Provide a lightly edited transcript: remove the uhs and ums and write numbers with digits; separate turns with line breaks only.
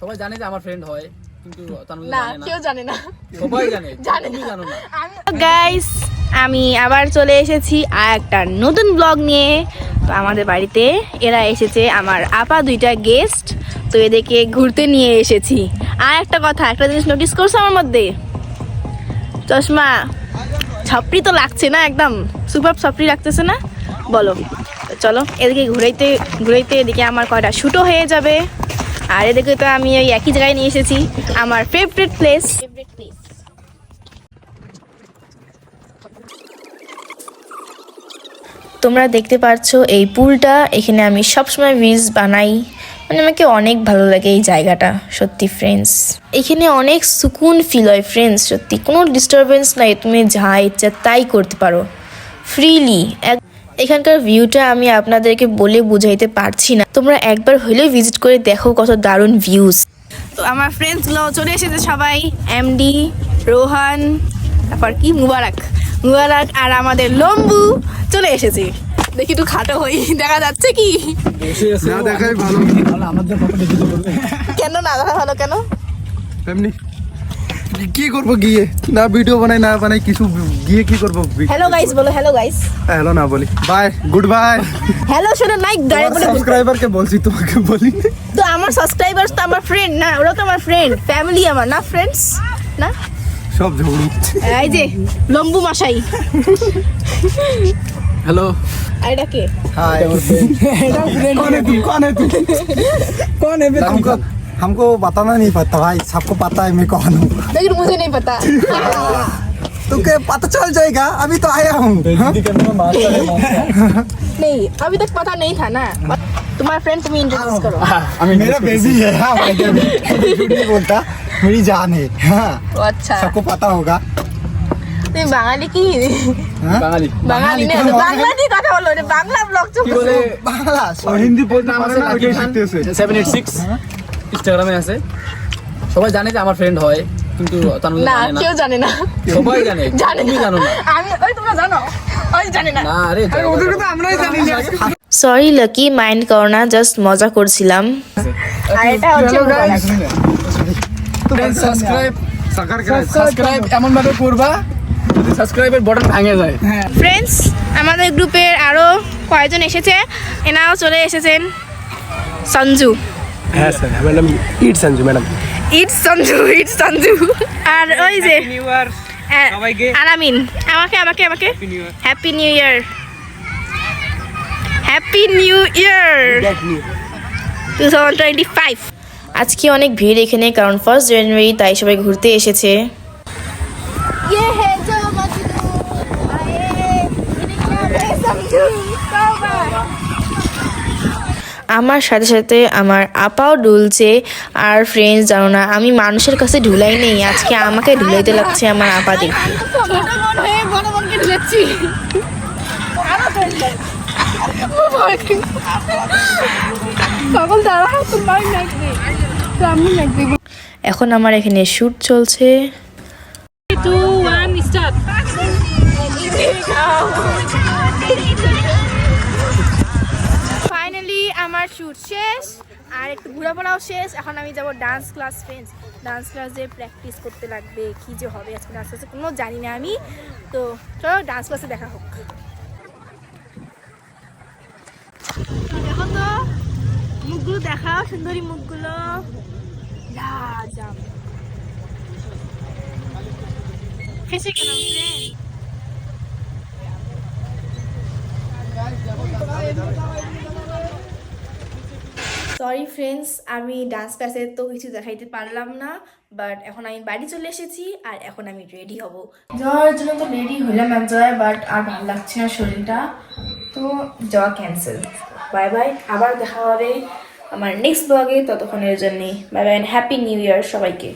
সবাই জানে যে আমার ফ্রেন্ড হয়, কিন্তু
না কেউ জানে না,
সবাই জানে, তুমি জানো না।
গাইস আমি আবার চলে এসেছি আর একটা নতুন ব্লগ নিয়ে। তো আমাদের বাড়িতে এরা এসেছে, আমার আপা দুইটা গেস্ট, তো এদেরকে ঘুরতে নিয়ে এসেছি। আর একটা কথা, একটা জিনিস নোটিস করছো আমার মধ্যে? চশমা ছাপড়ি তো লাগছে না, একদম সুপার ছাপড়ি লাগতেছে না? বলো। চলো এদিকে ঘুরাইতে ঘুরাইতে এদিকে আমার কয়টা শ্যুটও হয়ে যাবে। আর এদিকে তো আমি ওই একই জায়গায় নিয়ে এসেছি আমার ফেভারিট প্লেস। তোমরা দেখতে পাচ্ছো এই পুলটা, এখানে আমি সবসময় রিলস বানাই, মানে আমাকে অনেক ভালো লাগে এই জায়গাটা সত্যি ফ্রেন্ডস। এখানে অনেক সুকুন ফিল হয় ফ্রেন্ডস, সত্যি কোনো ডিস্টারবেন্স নাই, তুমি যা ইচ্ছা তাই করতে পারো ফ্রিলি। এখানকার ভিউটা আমি আপনাদেরকে বলে বুঝাইতে পারছি না, তোমরা একবার হলেও ভিজিট করে দেখো কত দারুণ ভিউজ। তো আমার ফ্রেন্ডসগুলো চলে এসেছে সবাই, এমডি, রোহান, তারপর কি মুবারক আর আমাদের লম্বু চলে এসেছে। দেখি একটু খাটো হই, দেখা যাচ্ছে কি?
না দেখাই ভালো, আমাদের ফটো দিতে বলবে
কেন না দেখা ভালো কেন?
এমনি কি করব গিয়ে, না ভিডিও বানাই না বানাই কিছু, গিয়ে কি করব?
হ্যালো গাইস বলো, হ্যালো গাইস।
হ্যালো না বলি, বাই, গুড বাই।
হ্যালো শোনো, নাই গায়ে বলে
সাবস্ক্রাইবারকে বলছি, তোমাকে বলি।
তো আমার সাবস্ক্রাইবার্স তো আমার ফ্রেন্ড না, ওরা তো আমার ফ্রেন্ড, ফ্যামিলি আমার না, ফ্রেন্ডস না
সব ঝগড়ু।
এই যে লম্বু মাসাই।
हेलो,
এটা কে?
हाय। कौन है? हमको बताना नहीं पड़ता भाई, सबको पता है मैं कौन हूँ।
लेकिन मुझे नहीं पता।
तो क्या पता चल जाएगा, अभी तो आया हूँ।
नहीं अभी तक पता नहीं था ना। तुम्हारा फ्रेंड तुम इंट्रोड्यूस करो।
मेरा बेबी है, हाँ, झूठ नहीं बोलता, मेरी जान है, हाँ,
अच्छा
सबको पता होगा।
তুমি বাঙালি কি?
বাঙালি
বাঙালি না, বাংলা দিয়ে কথা বলো, এটা বাংলা ব্লগ চলছে।
কি বলে বাংলা আর হিন্দি পড়তে পারে না, ওকে শিখতেছে। 786 ইনস্টাগ্রামে আছে, সবাই জানে যে আমার ফ্রেন্ড হয়, কিন্তু
না কেউ জানে না,
সবাই জানে, তুমি জানো না।
আমি ওই তোমরা জানো, ওই জানে না।
না আরে ওদেরকে তো আমরাই জানি না।
সরি লাকি, মাইন্ড করো না, জাস্ট মজা করছিলাম। আর এটা হচ্ছে
সাবস্ক্রাইব এমন ভাবে করবা যদি সাবস্ক্রাইবের বাটন ভাঙে যায়।
ফ্রেন্ডস আমাদের গ্রুপের আরো কয়েকজন এসেছে, এনারাও চলে এসেছেন। সঞ্জু,
হ্যাঁ sir, madam it Sanju, madam
it's Sanju. আর ওই যে আলামিন, আমাকে আমাকে আমাকে happy new year, happy new year 2025। আজকে অনেক ভিড় এখানে, কারণ 1 জানুয়ারি, তাই সবাই ঘুরতে এসেছে। আমার সাথে সাথে আমার আপাও ঢুলছে। আর ফ্রেন্ডস জানো না, আমি মানুষের কাছে ঢুলাই নেই, আজকে আমাকে ঢুলাইতে লাগছে আমার আপা দেখে। এখন আমার এখানে শুট চলছে। ফাইনালি আমার শুট শেষ, আর একটু ঘোরাফেরাও শেষ। এখন আমি যাব ডান্স ক্লাস। ফ্রেন্ডস ডান্স ক্লাসে প্র্যাকটিস করতে লাগবে, কি যে হবে আজকে ডান্স ক্লাসে কোনো জানি না আমি। তো চলো ডান্স ক্লাসে দেখা হোক। দেখো তো মুখগুলো দেখাও, সুন্দরী মুখগুলো। হেসে কেন সরি ফ্রেন্ডস, আমি ডান্স ক্লাসে তো কিছু দেখাইতে পারলাম না, বাট এখন আমি বাড়ি চলে এসেছি আর এখন আমি রেডি হব। যাওয়ার জন্য তো রেডি হলাম এক জায়গায়, বাট আর ভালো লাগছে না শরীরটা, তো যাওয়া ক্যান্সেল। বাই বাই, আবার দেখা হবে আমার নেক্সট ব্লগে, ততক্ষণের জন্যে বাই বাই, হ্যাপি নিউ ইয়ার সবাইকে।